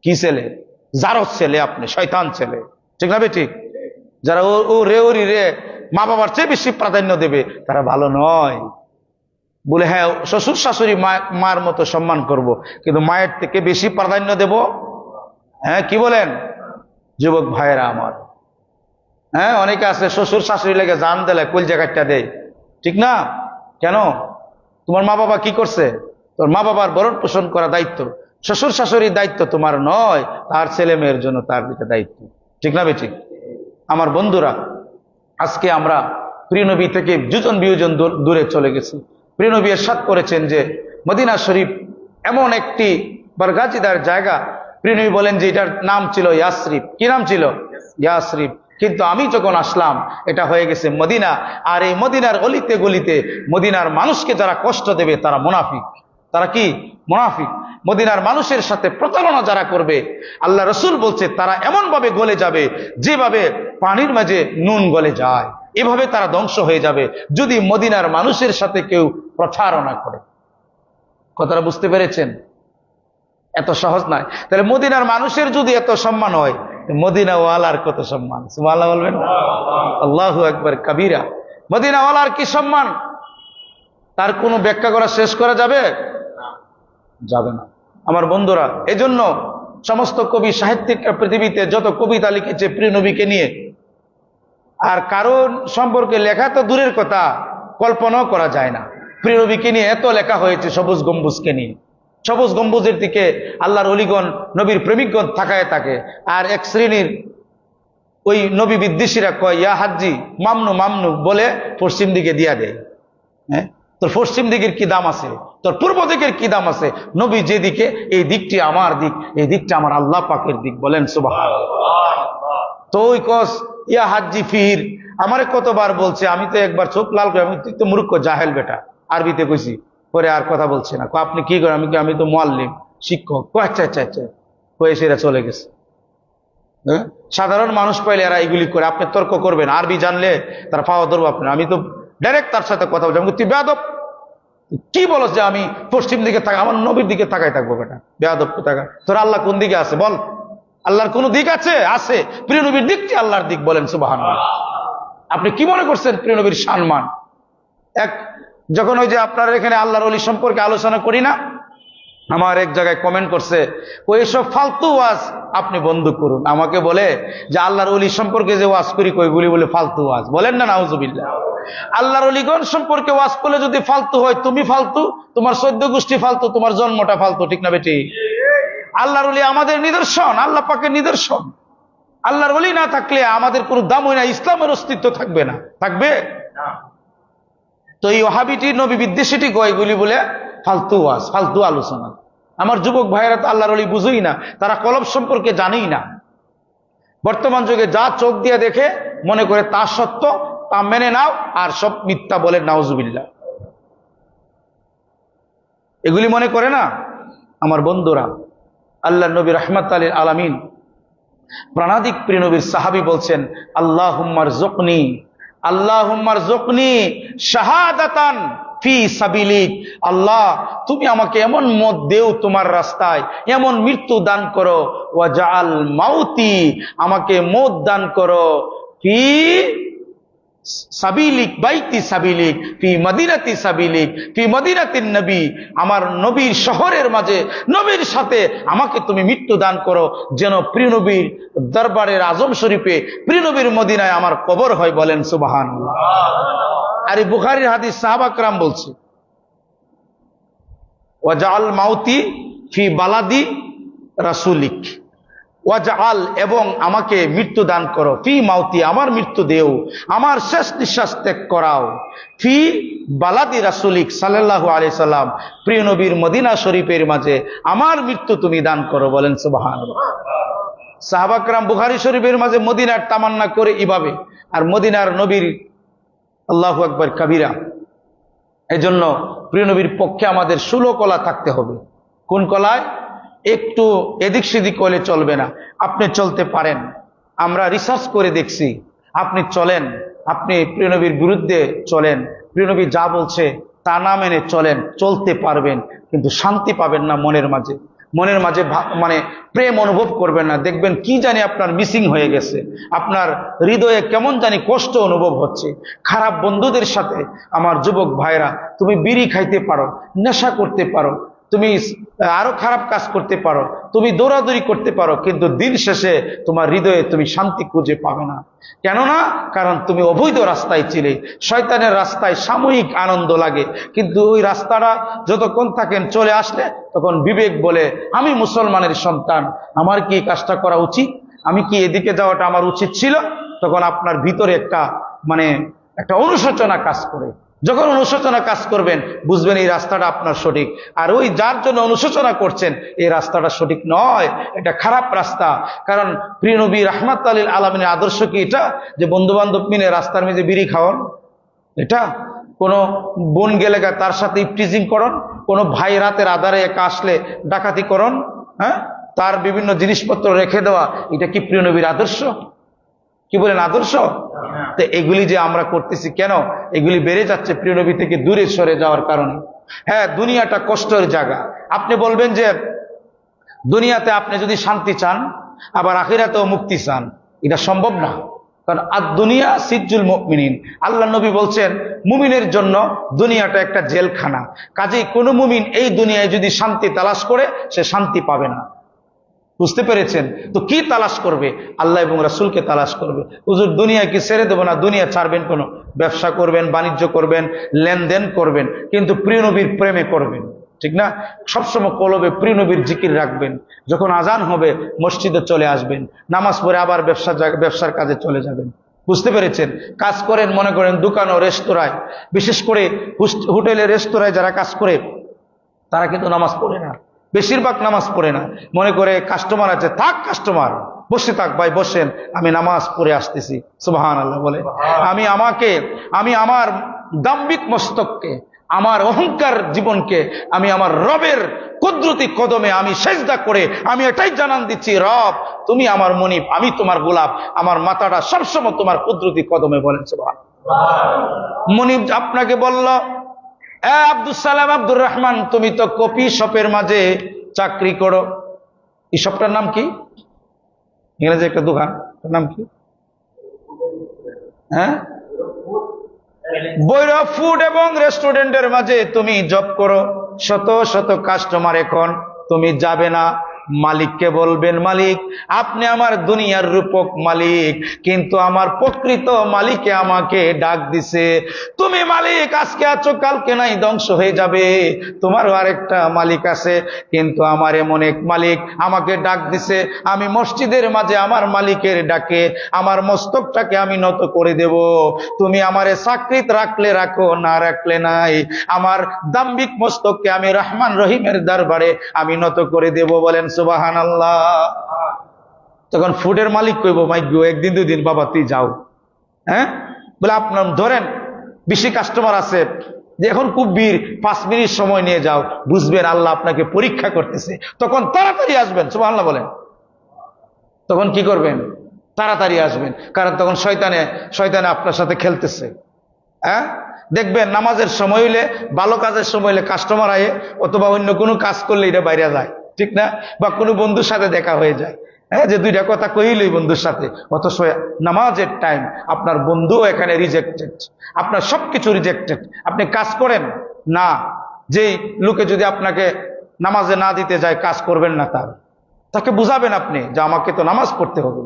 কি ছেলে? জারজ ছেলে, আপনি শয়তান ছেলে, ঠিক না? ঠিক। যারা ও রে ওরি রে মা বাবার চেয়ে বেশি প্রাধান্য দেবে, তারা ভালো নয়। বলে হ্যাঁ শ্বশুর শাশুড়ি মার মতো সম্মান করব, কিন্তু মায়ের থেকে বেশি প্রাধান্য দেব। হ্যাঁ, কি বলেন যুবক ভাইয়েরা আমার? হ্যাঁ, অনেকে আছে শ্বশুর শাশুড়ি লেগে জান দিলে কলজা কাটটা দেয়, ঠিক না? কেন? তোমার মা বাবা কি করছে? তোর মা বাবার ভরণ পোষণ করা দায়িত্ব, শ্বশুর শাশুড়ির দায়িত্ব তোমার নয়, তার ছেলে মেয়ের জন্য তার দিকে দায়িত্ব, ঠিক না বেঠিক? আমার বন্ধুরা, আজকে আমরা প্রিয় নবী থেকে যোজন বিয়োজন দূরে চলে গেছি। প্রিয় নবী ইরশাদ করেছেন যে মদিনা শরীফ এমন একটি বরগাজিদার জায়গা। প্রিয় নবী বলেন যে এটার নাম ছিল ইয়াসরিব। কি নাম ছিল? ইয়াসরিব। কিন্তু আমি যখন আসলাম এটা হয়ে গেছে মদিনা। আর এই মদিনার অলিতে গলিতে মদিনার মানুষকে যারা কষ্ট দেবে তারা মুনাফিক। তারা কি? মুনাফিক। মদিনার মানুষের সাথে প্রতারণা যারা করবে, আল্লাহ রসুল বলছে তারা এমন ভাবে গলে যাবে যেভাবে পানির মাঝে নুন গলে যায়, এভাবে তারা ধ্বংস হয়ে যাবে যদি মদিনার মানুষের সাথে কেউ প্রতারণা করে। কথাটা বুঝতে পেরেছেন? এত সহজ নয়। তাহলে মদিনার মানুষের যদি এত সম্মান হয়, মদিনা ওয়ালার কত সম্মান, সুবহানাল্লাহ বলবেন? আল্লাহু আকবার কাবীরা। মদিনা ওয়ালার কি সম্মান, তার কোনো ব্যাখ্যা করা শেষ করা যাবে? যাবে না। আমার বন্ধুরা, এজন্য সমস্ত কবি সাহিত্যিকরা পৃথিবীতে যত কবিতা লিখেছে প্রিয় নবীকে নিয়ে, আর কারণ সম্পর্কে লেখা তো দূরের কথা, কল্পনাও করা যায় না। প্রিয় নবীকে নিয়ে এত লেখা হয়েছে, সবুজ গম্বুজকে নিয়ে। সবুজ গম্বুজের দিকে আল্লাহর অলিগণ, নবীর প্রেমিকগণ তাকায় থাকে, আর এক শ্রেণীর ওই নবী বিদ্বেষীরা কয় ইয়া হাজ্জি মামনু মামনু বলে পশ্চিম দিকে দিয়া দেয়। হ্যাঁ, তোর পশ্চিম দিকের কি দাম আছে, তোর পূর্ব দিকের কি দাম আছে? নবী যেদিকে, এই দিকটি আমার দিক, এই দিকটা আমার আল্লাহ পাকের দিক, বলেন সুবহানাল্লাহ। তো ওই কস ইয়া হাজ্জি ফির আমারে কতবার বলছে, আমি তো একবার চোখ লাল করে, আমি তো মূর্খ জাহেল বেটা, আরবিতে কইছি, পরে আর কথা বলছে না। আপনি কি করেন? আমি তো মুআল্লিম, শিক্ষক। আচ্ছা আচ্ছা আচ্ছা, হয়ে সেরা চলে গেছে। সাধারণ মানুষ পাইলে এরা এগুলি করে। আপনি তর্ক করবেন, আরবি জানলে তারা পাওয়া ধরবো আপনার। আমি তো ডাইরেক্ট তার সাথে কথা বলছি, আমি তুই বেয়াদব, কি বলস যে আমি পশ্চিম দিকে থাকা, আমার নবীর দিকে তাকাই থাকবো বেটা, বেয়াদব থাকা। তোর আল্লাহ কোন দিকে আছে বল? আল্লাহর কোন দিক আছে? আছে। প্রিয় নবীর দিকটি আল্লাহর দিক, বলেন সুবহানাল্লাহ। আপনি কি মনে করছেন প্রিয় নবীর সম্মান? যখন ওই যে আপনার এখানে আল্লাহর ওলি সম্পর্কে আলোচনা করি না, আমার এক জায়গায় কমেন্ট করছে, ওই সব ফালতু ওয়াজ আপনি বন্ধ করুন। আমাকে বলে যে আল্লাহর ওলি সম্পর্কে যে ওয়াজ করি কইগুলি বলে ফালতু ওয়াজ। বলেন না নাউজুবিল্লাহ। আল্লাহর ওলিগণ সম্পর্কে ওয়াজ করলে যদি ফালতু হয়, তুমি ফালতু, তোমার 14 গোষ্ঠী ফালতু, তোমার জন্মটা ফালতু, ঠিক না বেটি? আল্লাহর ওলি আমাদের নিদর্শন, আল্লাহ পাকের নিদর্শন। আল্লাহর ওলি না থাকলে আমাদের কোনো দাম হয় না, ইসলামের অস্তিত্ব থাকবে না। থাকবে? তো এই ওহাবিটি নবী বিদ্বেষীটি গয়গুলি বলে ফালতু ওয়াজ, ফালতু আলোচনা। আমার যুবক ভাইয়েরা তো আল্লাহর ওলি বুঝুই না, তারা কলব সম্পর্কে জানেই না। বর্তমান যুগে যা চোখ দিয়ে দেখে মনে করে তা সত্য, তা মেনে নাও, আর সব মিথ্যা বলে নাউজুবিল্লাহ। এগুলি মনে করে না। আমার বন্ধুরা, আল্লাহ নবী রাহমাতুল লিল আলামিন প্রাণাদিক প্রিয় নবীর সাহাবী বলছেন, আল্লাহুম্মা রযুকনি শাহাদাতান ফি সাবিলিক। আল্লাহ, তুমি আমাকে এমন মত দেও তোমার রাস্তায়, এমন মৃত্যু দান করো, ওয়াজআল মাউতি, আমাকে মত দান করো, ফি সাবিলিক, বাইতি সাবিলিক, ফি মদিনাতি সাবিলিক, ফি মদিনাতিন নবী, আমার নবীর শহরের মাঝে, নবীর সাথে আমাকে তুমি মৃত্যু দান করো, যেন প্রিয় নবীর দরবারের আজম শরীফে, প্রিয় নবীর মদিনায় আমার কবর হয়। বলেন সুবহানাল্লাহ। আর এই বুখারীর হাদিস, সাহাবা کرام বলছে, ওয়াজআল মাউতি ফি বালাদি রাসূলিক, ওয়াজআল, এবং আমাকে মৃত্যু দান করো, ফি মাউতি, আমার মৃত্যু দেও, আমার শেষ নিঃশ্বাস ত্যাগ করাও, ফি বালাদি রাসূলিক সাল্লাল্লাহু আলাইহি সাল্লাম, প্রিয় নবীর মদিনা শরীফের মাঝে আমার মৃত্যু তুমি দান করো। বলেন সুবহানাল্লাহ। সাহাবা کرام বুখারী শরীফের মাঝে মদিনার তামান্না করে এভাবে, আর মদিনার নবীর আল্লাহু আকবার কাবীরা। এজন্য প্রিয় নবীর পক্ষে আমাদের 16 কলা থাকতে হবে। কোন কলায়? একটু এদিক সেদিক করলে চলবে না। আপনি চলতে পারেন, আমরা রিসার্চ করে দেখছি, আপনি চলেন, আপনি প্রিয় নবীর বিরুদ্ধে চলেন, প্রিয় নবী যা বলছে তা না মেনে চলেন, চলতে পারবেন, কিন্তু শান্তি পাবেন না মনের মাঝে। মনের মাঝে মানে প্রেম অনুভব করবেন না। দেখবেন কি জানি আপনার মিসিং হয়ে গেছে, আপনার হৃদয়ে কেমন জানি কষ্ট অনুভব হচ্ছে। খারাপ বন্ধুদের সাথে, আমার যুবক ভাইরা, তুমি বিড়ি খাইতে পারো, নেশা করতে পারো, তুমি আরো খারাপ কাজ করতে পারো, তুমি দৌড়াদৌড়ি করতে পারো, কিন্তু দিন শেষে তোমার হৃদয়ে তুমি শান্তি খুঁজে পাবে না। কেননা? কারণ তুমি অবৈধ রাস্তায় ছিলে। শয়তানের রাস্তায় সাময়িক আনন্দ লাগে, কিন্তু ওই রাস্তাটা যতক্ষণ থাকেন, চলে আসলে তখন বিবেক বলে, আমি মুসলমানের সন্তান, আমার কি কাজটা করা উচিত, আমি কি এদিকে যাওয়াটা আমার উচিত ছিল। তখন আপনার ভিতরে একটা অনুশোচনা কাজ করে। যখন অনুশোচনা কাজ করবেন, বুঝবেন এই রাস্তাটা আপনার সঠিক। আর ওই যার জন্য অনুশোচনা করছেন, এই রাস্তাটা সঠিক নয়, এটা খারাপ রাস্তা। কারণ প্রিয় নবী রাহমাতুল লিল আলামিনের আদর্শ কি এটা, যে বন্ধু বান্ধব মিলে রাস্তার মধ্যে বিড়ি খাওয়ান? এটা কোনো বোন গেলে তার সাথে ইফটিজিং করন, কোনো ভাই রাতের আধারে একা আসলে ডাকাতি করন, হ্যাঁ, তার বিভিন্ন জিনিসপত্র রেখে দেওয়া, এটা কি প্রিয় নবীর আদর্শ? কি বলেন, আদর্শ? তো এগুলি যে আমরা করতেছি কেন? এগুলি বেড়ে যাচ্ছে প্রিয় নবী থেকে দূরে সরে যাওয়ার কারণে। হ্যাঁ, দুনিয়াটা কষ্টের জায়গা। আপনি বলবেন যে দুনিয়াতে আপনি যদি শান্তি চান, আবার আখিরাতেও মুক্তি চান, এটা সম্ভব না। কারণ আর দুনিয়া সিজ্জুল মুমিনিন, আল্লাহ নবী বলছেন মুমিনের জন্য দুনিয়াটা একটা জেলখানা। কাজেই কোনো মুমিন এই দুনিয়ায় যদি শান্তি তালাশ করে, সে শান্তি পাবে না। বুঝতে পেরেছেন? তো কি তালাশ করবে? আল্লাহ এবং রাসূলকে তালাশ করবে। হুজুর দুনিয়া কি ছেড়ে দেবো না? দুনিয়া ছাড়বেন কোন? ব্যবসা করবেন, বাণিজ্য করবেন, লেনদেন করবেন, কিন্তু প্রিয় নবীর প্রেমে করবেন, ঠিক না? সবসময় কলবে প্রিয় নবীর জিকির রাখবেন। যখন আজান হবে মসজিদে চলে আসবেন, নামাজ পড়ে আবার ব্যবসার কাজে চলে যাবেন। বুঝতে পেরেছেন? কাজ করেন, মনে করেন দোকান ও রেস্তোরাঁয়, বিশেষ করে হোটেলে রেস্তোরাঁয় যারা কাজ করে, তারা কিন্তু নামাজ পড়ে না, বেশিরভাগ নামাজ পড়ে না। মনে করে কাস্টমার আছে, থাক কাস্টমার, বসে থাক ভাই, বসেন, আমি নামাজ পড়ে আসতেছি। সুবহানাল্লাহ বলে। আমি আমার দাম্ভিক মস্তককে, আমার অহংকার জীবনকে আমি আমার রবের কুদরতি কদমে আমি সেজদা করে আমি এটাই জানান দিচ্ছি, রব তুমি আমার মনিব, আমি তোমার গোলাপ, আমার মাথাটা সবসময় তোমার কুদরতি কদমে। বলেন সুবহানাল্লাহ। মনিব আপনাকে বলল, আব্দুল সালাম, আব্দুর রহমান, তুমি তো কপি শপের মাঝে চাকরি করো। এই শপটার নাম কি? এখানে যে একটা দোকান, নাম কি? হ্যাঁ, বৈরব ফুড এবং রেস্টুরেন্টের মাঝে তুমি জব করো। শত শত কাস্টমার, এখন তুমি যাবে না, মালিককে বলবেন, মালিক আপনি আমার দুনিয়ার রূপক মালিক, কিন্তু আমার প্রকৃত মালিকে আমাকে ডাক দিছে, তুমি মালিক আজকে আছো কালকে নাই, ধ্বংস হয়ে যাবে, তোমারও আরেকটা মালিক আছে, কিন্তু আমার এমন এক মালিক আমাকে ডাক দিছে, আমি মসজিদের মাঝে আমার মালিকের ডাকে আমার মস্তকটাকে আমি নত করে দেব, তুমি আমারে চাকরিতে রাখলে রাখো, না রাখলে নাই, আমার দাম্ভিক মস্তককে আমি রহমান রহিমের দরবারে আমি নত করে দেব। বলেন সুবহানাল্লাহ। তখন ফুডের মালিক কইব, মাইগো একদিন দুদিন বাবা তুই যাও, হ্যাঁ বলে আপনার ধরেন বেশি কাস্টমার আছে, যে এখন খুব ভিড়, 5 মিনিট সময় নিয়ে যাও, বুঝবেন আল্লাহ আপনাকে পরীক্ষা করতেছে, তখন তাড়াতাড়ি আসবেন। সুবহানাল্লাহ বলেন। তখন কি করবেন? তাড়াতাড়ি আসবেন, কারণ তখন শয়তানে আপনার সাথে খেলতেছে। হ্যাঁ দেখবেন নামাজের সময় হইলে, ভালো কাজের সময় হইলে কাস্টমার আয়ে, অথবা অন্য কোনো কাজ করলে এটা বাইরে যায়, ঠিক না? বা কোনো বন্ধুর সাথে দেখা হয়ে যায়, হ্যাঁ যে দুইটা কথা কইলেই বন্ধুর সাথে, অথচ নামাজের টাইম আপনার বন্ধু এখানে রিজেক্টেড, আপনার সবকিছু রিজেক্টেড। আপনি কাজ করেন না, যেই লোকে যদি আপনাকে নামাজে না দিতে যায়, কাজ করবেন না, তাকে বুঝাবেন আপনি যে আমাকে তো নামাজ পড়তে হবে,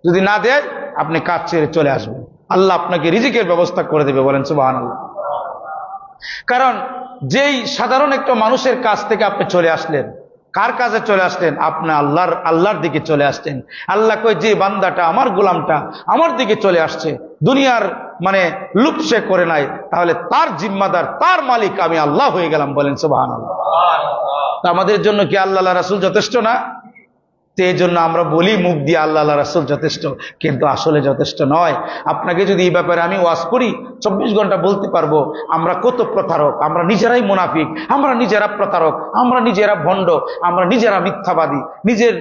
যদি না দেয় আপনি কাজ ছেড়ে চলে আসবেন, আল্লাহ আপনাকে রিজিকের ব্যবস্থা করে দেবে। বলেন সুবহানাল্লাহ। কারণ যেই সাধারণ একটা মানুষের কাছ থেকে আপনি চলে আসলেন, কার কাজে চলে আসলেন? আপনি আল্লাহর দিকে চলে আসছেন। আল্লাহ কই, যে বান্দাটা আমার গোলামটা আমার দিকে চলে আসছে, দুনিয়ার মানে লুপ সে করে নাই, তাহলে তার জিম্মাদার, তার মালিক আমি আল্লাহ হয়ে গেলাম। বলেন সুবহানাল্লাহ। আমাদের জন্য কি আল্লাহ রাসূল যথেষ্ট না? এই জন্য আমরা বলি মুখ দিয়ে আল্লাহ রাসূল যথেষ্ট, কিন্তু আসলে যথেষ্ট নয়। আপনাকে যদি এই ব্যাপারে আমি ওয়াজ করি, 24 ঘন্টা বলতে পারবো আমরা কত প্রতারক, আমরা নিজেরাই মুনাফিক, আমরা নিজেরা প্রতারক, আমরা নিজেরা ভণ্ড, আমরা নিজেরা মিথ্যাবাদী। নিজের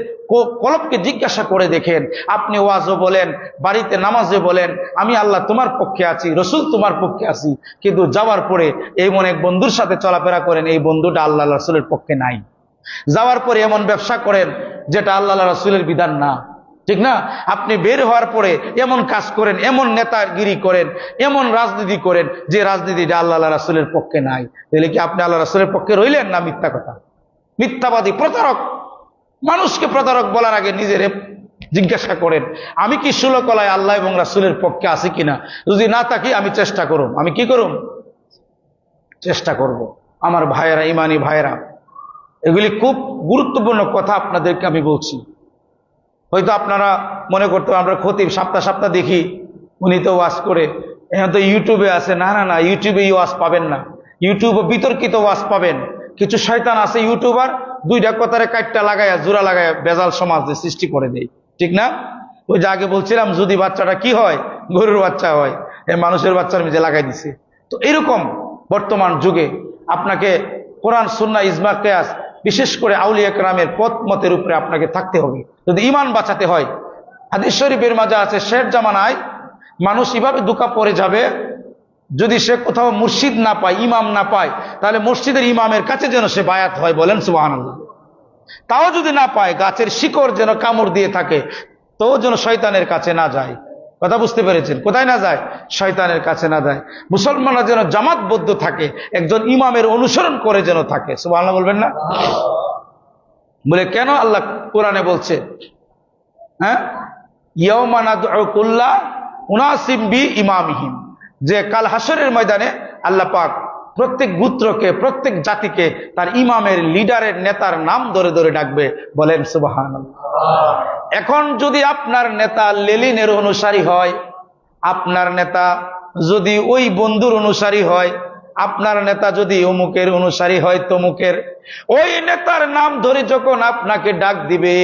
কলবকে জিজ্ঞাসা করে দেখেন, আপনি ওয়াজও বলেন, বাড়িতে নামাজে বলেন আমি আল্লাহ তোমার পক্ষে আছি, রসুল তোমার পক্ষে আছি, কিন্তু যাওয়ার পরে এমন এক বন্ধুর সাথে চলাফেরা করেন, এই বন্ধুটা আল্লাহ রাসূলের পক্ষে নাই। যাওয়ার পরে এমন ব্যবসা করেন যেটা আল্লাহ রাসূলের বিধান না, ঠিক না? আপনি বের হওয়ার পরে এমন কাজ করেন, এমন নেতাগিরি করেন, এমন রাজনীতি করেন যে রাজনীতিটা আল্লাহ রাসূলের পক্ষে নাই। তাহলে কি আপনি আল্লাহ রাসূলের পক্ষে রইলেন না মিথ্যা কথা? মিথ্যাবাদী, প্রতারক। মানুষকে প্রতারক বলার আগে নিজের জিজ্ঞাসা করেন, আমি কি ষোলকলায় আল্লাহ এবং রাসূলের পক্ষে আছি কিনা? যদি না থাকি আমি চেষ্টা করুন, আমি কি করুন? চেষ্টা করব। আমার ভাইয়েরা, ইমানি ভাইয়েরা, এগুলি খুব গুরুত্বপূর্ণ কথা আপনাদেরকে আমি বলছি। হয়তো আপনারা মনে করতে আমরা খতিব সপ্তাহ দেখি, উনি তো ওয়াজ করে, এখন তো ইউটিউবে আছে। না না না, ইউটিউবে ওয়াজ পাবেন না, ইউটিউবে বিতর্কিত ওয়াজ পাবেন। কিছু শয়তান আছে ইউটিউবার, দুইটা কথারে কাটটা লাগায়া, জোড়া লাগায়া বেজাল সমাজে সৃষ্টি করে দেয়, ঠিক না? ওই যে আগে বলছিলাম, যদি বাচ্চাটা কি হয়, গরুর বাচ্চা হয়, মানুষের বাচ্চার মধ্যে লাগাই দিছে। তো এরকম বর্তমান যুগে আপনাকে কোরআন, সুন্নাহ, ইজমা, কিয়াস, বিশেষ করে আউলিয়া কেরামের পথ মতের উপরে আপনাকে থাকতে হবে যদি ঈমান বাঁচাতে হয়। হাদিস শরীফের মাঝে আছে, শেষ জামানায় মানুষ এভাবে ধোঁকা পড়ে যাবে, যদি সে কোথাও মুর্শিদ না পায়, ইমাম না পায়, তাহলে মসজিদের ইমামের কাছে যেন সে বায়াত হয়। বলেন সুবহানাল্লাহ। তাও যদি না পায়, গাছের শিকড় যেন কামড় দিয়ে থাকে, তো যেন শয়তানের কাছে না যায়। কথা বুঝতে পেরেছেন? কোথায় না যায়? শয়তানের কাছে না যায়। মুসলমানরা যেন জামাতবদ্ধ থাকে, একজন ইমামের অনুসরণ করে যেন থাকে। সুবহানাল্লাহ বলবেন না? বলে কেন? আল্লাহ কোরআনে বলছে, হ্যাঁ, ইয়াউমা নাদউ কুল্লা উনাসিম বিইমামিহিম, যে কাল হাসরের ময়দানে আল্লাহ পাক প্রত্যেক গোত্রকে, প্রত্যেক জাতিকে তার ইমামের, লিডারের, নেতার নাম ধরে ধরে ডাকবে। বলেন সুবহানাল্লাহ। এখন যদি আপনার নেতা লেলিনের অনুসারী হয়, আপনার নেতা যদি ওই বন্ধুর অনুসারী হয়, আপনার নেতা যদি অমুকের অনুসারী হয়, তমুকের, ওই নেতার নাম ধরে যখন আপনাকে ডাক দিবে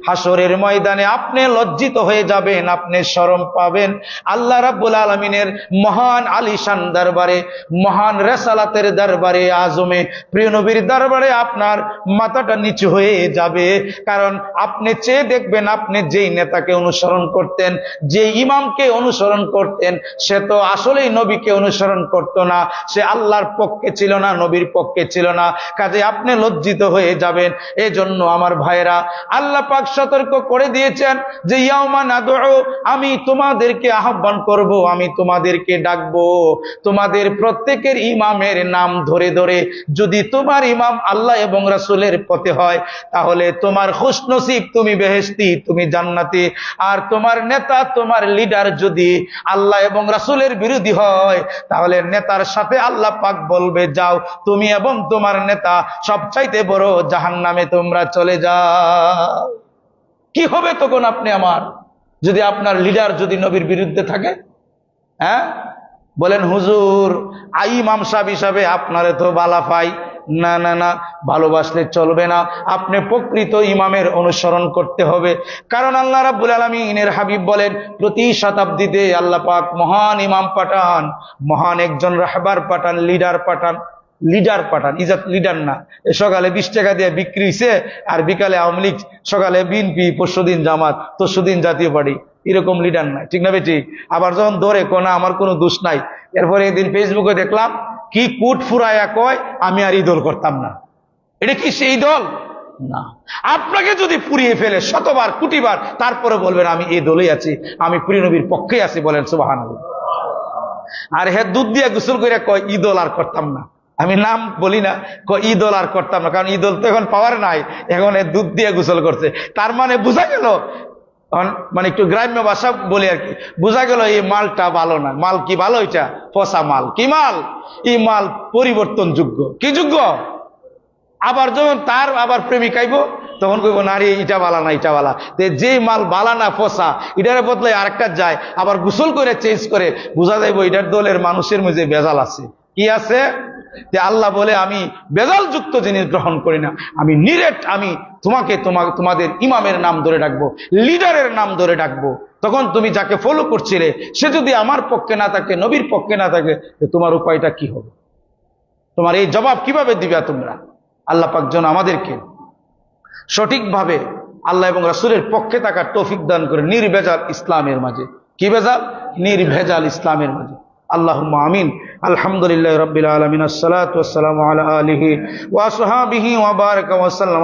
হাসরের ময়দানে, আপনি লজ্জিত হয়ে যাবেন, আপনি শরম পাবেন। আল্লাহ রাব্বুল আলামিনের মহান আলিশান দরবারে, মহান রেসালাতের দরবারে আজমে, প্রিয় নবীর দরবারে আপনার মাথাটা নিচু হয়ে যাবে। কারণ আপনি চেয়ে দেখবেন, আপনি যেই নেতাকে অনুসরণ করতেন, যে ইমামকে অনুসরণ করতেন, সে তো আসলেই নবীকে অনুসরণ করত না, সে আল্লাহর পক্ষে ছিল না, নবীর পক্ষে ছিল না। কাজে আপনি লজ্জিত হয়ে যাবেন। এজন্য আমার ভাইরা, আল্লাহ পাক সতর্ক করে দিয়েছেন যে ইয়াউমা নাদউ, আমি তোমাদেরকে আহ্বান করব, আমি তোমাদেরকে ডাকবো, তোমাদের প্রত্যেকের ইমামের নাম ধরে ধরে। যদি তোমার ইমাম আল্লাহ এবং রাসূলের পথে হয় তাহলে তোমার খুশনসিব, তুমি বেহেশতি, তুমি জান্নাতি। আর তোমার নেতা, তোমার লিডার যদি আল্লাহ এবং রাসূলের বিরোধী হয় তাহলে নেতার সাথে আল্লাহ পাক বলবে, যাও তুমি এবং তোমার নেতা সবচাইতে বড় জাহান্নামে তোমরা চলে যাও। কি হবে তখন আপনি আমার, যদি আপনার লিডার যদি নবীর বিরুদ্ধে থাকে? হ্যাঁ, বলেন হুজুর ইমাম সাহেব হিসাবে আপনারে তো বালা পাই। না না না, ভালোবাসলে চলবে না, আপনি প্রকৃত ইমামের অনুসরণ করতে হবে। কারণ আল্লাহ রাব্বুল আলামিনের হাবিব বলেন, প্রতি শতাব্দীতে আল্লাহ পাক মহান ইমাম পাঠান, মহান একজন রাহবার পাঠান, লিডার পাঠান। লিডার পাঠান, ইজাত লিডার না। সকালে 20 টাকা দিয়ে বিক্রি হয়েছে আর বিকালে আওয়ামী লীগ, সকালে বিএনপি, পরশুদিন জামাত, তরশুদিন জাতীয় পার্টি, এরকম লিডার নাই। ঠিক না বেটি? আবার যখন ধরে কোনা আমার কোনো দোষ নাই, এরপরে একদিন ফেসবুকে দেখলাম কি কুট ফুরাইয়া কয় আমি আর এই দল করতাম না। এটা কি সেই দল? না। আপনাকে যদি পুড়িয়ে ফেলে শতবার কোটিবার, তারপরে বলবেন আমি এই দলেই আছি, আমি প্রিয় নবীর পক্ষে আছি। বলেন সুবহানাল্লাহ। আর হে দুধ দিয়ে গোসল করে কয় ঈদল আর করতাম না। আমি নাম বলি না, ঈদল আর করতাম না, কারণ ঈদল তো এখন পাওয়ার নাই, এখন দুধ দিয়ে গোসল করছে। তার মানে বোঝা গেল, মানে একটু গ্রাম্য ভাষা বলি আর কি, বোঝা গেল এই মালটা ভালো না। মাল কি ভালো? এটা পচা মাল। কি মাল? এই মাল পরিবর্তন যোগ্য। কি যোগ্য? আবার যখন তার আবার প্রেমিক আইব তখন কইব নারী ইটা বালা না, ইটা বালা। যে মাল বালা না, পচা, এটার বদলে আরেকটা যায়, আবার গোসল করে চেঞ্জ করে, বোঝা যাইব এটার দলের মানুষের মধ্যে বেজাল আছে। কি আছে? যে আল্লাহ বলে আমি বেজাল যুক্ত জিনিস গ্রহণ করি না, আমি নিরেট, আমি তোমাদের ইমামের নাম ধরে ডাকবো, লিডারের নাম ধরে ডাকবো। তখন তুমি যাকে ফলো করছিলে সে যদি আমার পক্ষে না থাকে, নবীর পক্ষে না থাকে, তোমার উপায়টা কি হবে? তোমার এই জবাব কিভাবে দিবে তোমরা? আল্লাহ পাক যেন আমাদেরকে সঠিকভাবে আল্লাহ এবং রাসূলের পক্ষে থাকার তৌফিক দান করে, নির্ভেজাল ইসলামের মাঝে। কি ভেজাল? নির্ভেজাল ইসলামের মাঝে। আল্লাহুম্মা আমিন। আলহামদুলিল্লাহি রাব্বিল আলামিন। আসসালাতু ওয়াসসালামু আলা আলিহি ওয়া আসহাবিহি ওয়া বারাকা ওয়া সাল্লাম।